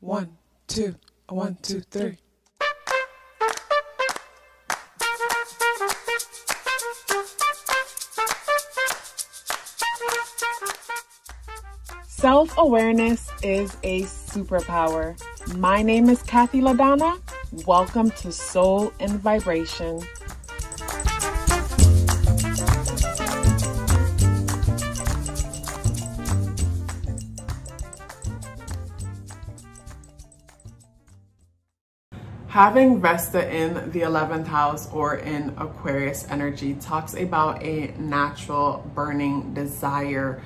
1, 2, 1, 2, 3. Self-awareness is a superpower. My name is KathyLaDonna. Welcome to Soul and Vibration. Having Vesta in the 11th house or in Aquarius energy talks about a natural burning desire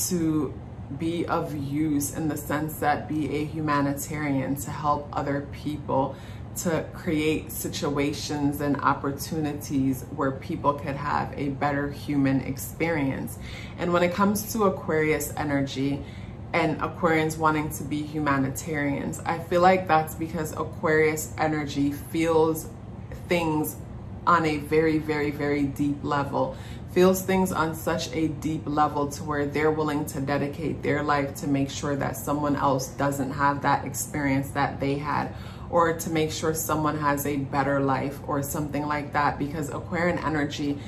to be of use, in the sense that be a humanitarian, to help other people, to create situations and opportunities where people could have a better human experience. And when it comes to Aquarius energy and Aquarians wanting to be humanitarians, I feel like that's because Aquarius energy feels things on a very, very, very deep level, feels things on such a deep level to where they're willing to dedicate their life to make sure that someone else doesn't have that experience that they had, or to make sure someone has a better life or something like that, because Aquarian energy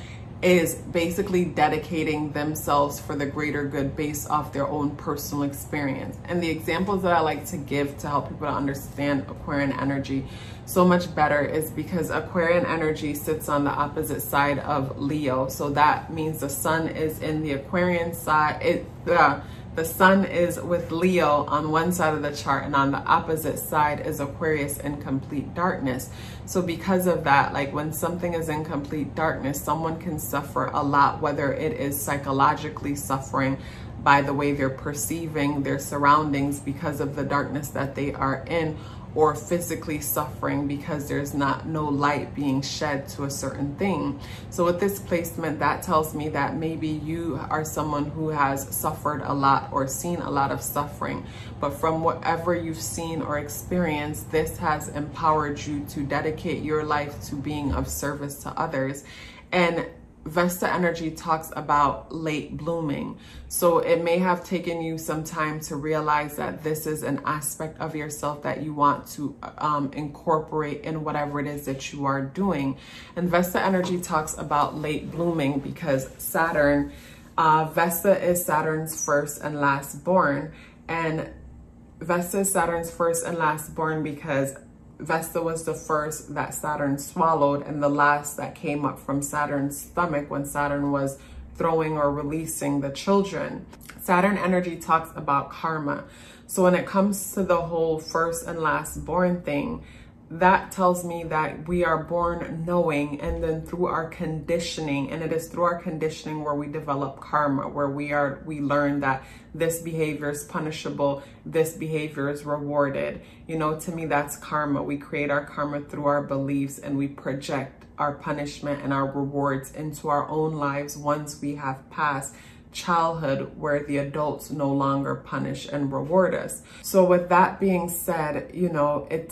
is basically dedicating themselves for the greater good based off their own personal experience. And the examples that I like to give to help people to understand Aquarian energy so much better is because Aquarian energy sits on the opposite side of Leo. So that means the sun is in the Aquarian side. The sun is with Leo on one side of the chart, and on the opposite side is Aquarius in complete darkness. So because of that, like when something is in complete darkness, someone can suffer a lot, whether it is psychologically suffering by the way they're perceiving their surroundings because of the darkness that they are in, or physically suffering because there's no light being shed to a certain thing. So with this placement, that tells me that maybe you are someone who has suffered a lot or seen a lot of suffering, but from whatever you've seen or experienced, this has empowered you to dedicate your life to being of service to others. And Vesta energy talks about late blooming. So it may have taken you some time to realize that this is an aspect of yourself that you want to incorporate in whatever it is that you are doing. And Vesta energy talks about late blooming because Saturn, Vesta is Saturn's first and last born. And Vesta is Saturn's first and last born because Vesta was the first that Saturn swallowed and the last that came up from Saturn's stomach when Saturn was throwing or releasing the children. Saturn energy talks about karma. So when it comes to the whole first and last born thing, that tells me that we are born knowing, and then through our conditioning, and it is through our conditioning where we develop karma, where we learn that this behavior is punishable, this behavior is rewarded. You know, to me, that's karma. We create our karma through our beliefs, and we project our punishment and our rewards into our own lives once we have passed childhood, where the adults no longer punish and reward us. So with that being said, you know, it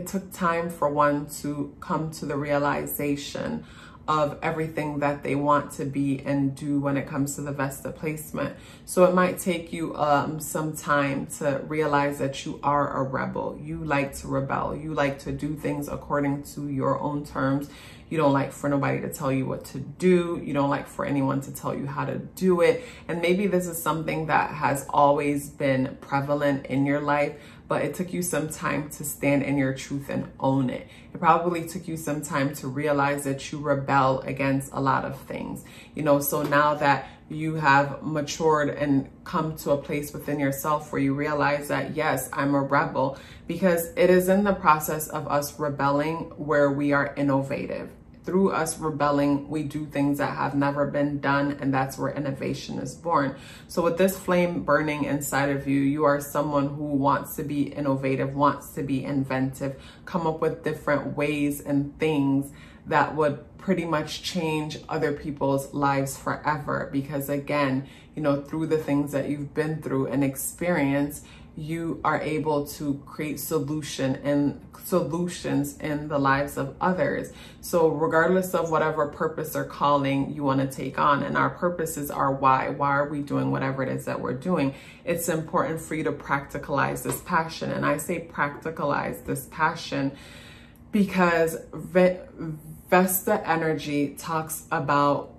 took time for one to come to the realization of everything that they want to be and do when it comes to the Vesta placement. So it might take you some time to realize that you are a rebel. You like to rebel. You like to do things according to your own terms. You don't like for nobody to tell you what to do. You don't like for anyone to tell you how to do it. And maybe this is something that has always been prevalent in your life, but it took you some time to stand in your truth and own it. It probably took you some time to realize that you rebel against a lot of things. You know, so now that you have matured and come to a place within yourself where you realize that, yes, I'm a rebel, because it is in the process of us rebelling where we are innovative. Through us rebelling, we do things that have never been done, and that's where innovation is born. So with this flame burning inside of you, you are someone who wants to be innovative, wants to be inventive, come up with different ways and things that would pretty much change other people's lives forever. Because again, you know, through the things that you've been through and experienced, you are able to create solutions in the lives of others. So regardless of whatever purpose or calling you want to take on, and our purposes are why are we doing whatever it is that we're doing, it's important for you to practicalize this passion. And I say practicalize this passion because Vesta energy talks about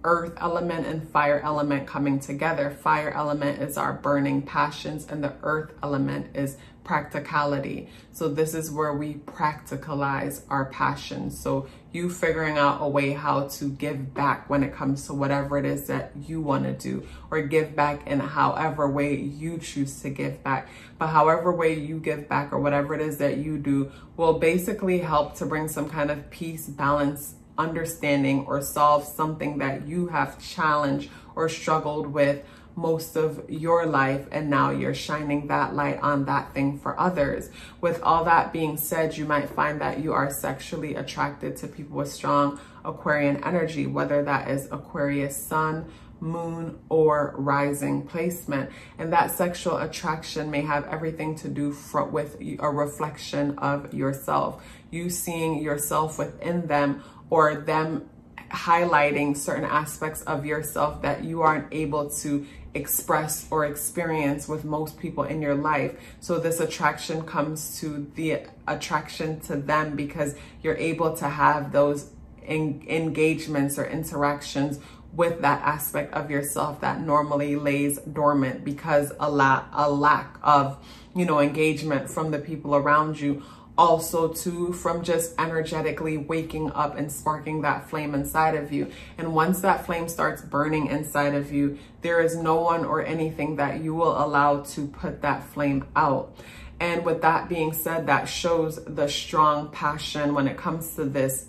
earth element and fire element coming together. Fire element is our burning passions, and the earth element is practicality. So this is where we practicalize our passions. So you figuring out a way how to give back when it comes to whatever it is that you want to do, or give back in however way you choose to give back. But however way you give back, or whatever it is that you do, will basically help to bring some kind of peace, balance, understanding, or solve something that you have challenged or struggled with most of your life, and now you're shining that light on that thing for others. With all that being said, you might find that you are sexually attracted to people with strong Aquarian energy, whether that is Aquarius sun, moon, or rising placement. And that sexual attraction may have everything to do with a reflection of yourself, you seeing yourself within them, or them highlighting certain aspects of yourself that you aren't able to express or experience with most people in your life. So this attraction comes to the attraction to them because you're able to have those engagements or interactions with that aspect of yourself that normally lays dormant because a lack of, engagement from the people around you. Also too, from just energetically waking up and sparking that flame inside of you. And once that flame starts burning inside of you, there is no one or anything that you will allow to put that flame out. And with that being said, that shows the strong passion when it comes to this,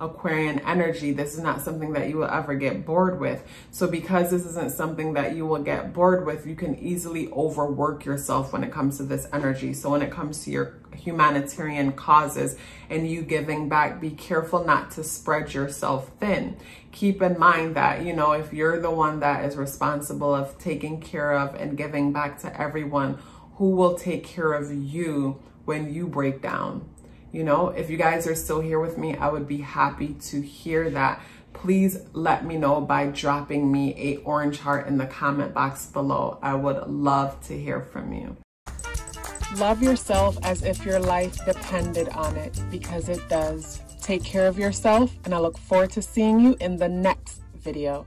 Aquarian energy. This is not something that you will ever get bored with. So because this isn't something that you will get bored with, you can easily overwork yourself when it comes to this energy. So when it comes to your humanitarian causes and you giving back, be careful not to spread yourself thin. Keep in mind that, if you're the one that is responsible of taking care of and giving back to everyone, who will take care of you when you break down? If you guys are still here with me, I would be happy to hear that. Please let me know by dropping me an orange heart in the comment box below. I would love to hear from you. Love yourself as if your life depended on it, because it does. Take care of yourself, and I look forward to seeing you in the next video.